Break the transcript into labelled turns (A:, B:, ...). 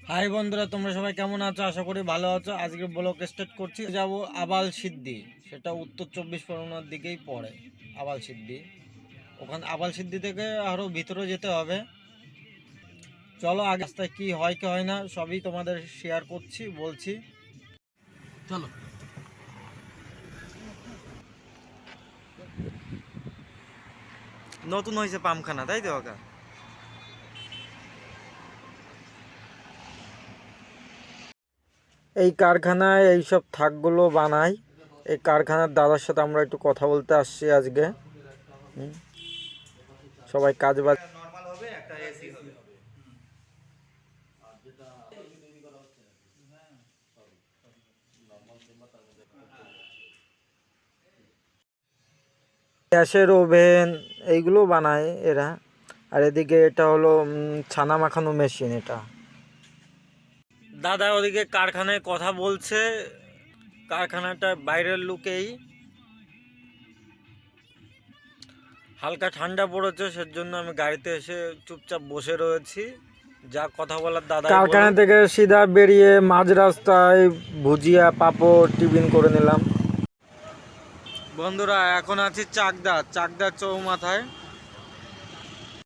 A: High বন্ধুরা, তোমরা সবাই কেমন আছো? আশা করি ভালো আছো। আজকে ব্লগ স্টার্ট করছি। যাব আবাল সিদ্ধি, সেটা উত্তর 24 পরগনার দিকেই পড়ে। আবাল সিদ্ধি, ওখানে আবাল সিদ্ধি থেকে আরও ভিতরে যেতে হবে। চলো, আগে রাস্তায় কী হয় কি হয় না সবই তোমাদের শেয়ার করছি, বলছি। চলো। নতুন হয়েছে পামখানা, তাই তো? ওকা এই কারখানায় এইসব থাকগুলো বানায়। এই কারখানার দাদার সাথে আমরা একটু কথা বলতে আসছি আজকে। সবাই কাজ বাজ নরমাল হবে, একটা এসি হবে। গ্যাসের ওভেন এইগুলো বানায় এরা। আর এদিকে এটা হলো ছানা মাখানো মেশিন। এটা দাদা ওদিকে কারখানায় কথা বলছে। কারখানাটা বাইরের লুকেই, হালকা ঠান্ডা পড়েছে, সেজন্য আমি গাড়িতে এসে চুপচাপ বসে রয়েছি। যা কথা বলার দাদা। কারখানা থেকে সিধা বেরিয়ে মাঝ রাস্তায় ভুজিয়া পাঁপড় টিফিন করে নিলাম। বন্ধুরা, এখন আছি চাকদা চৌমাথায়।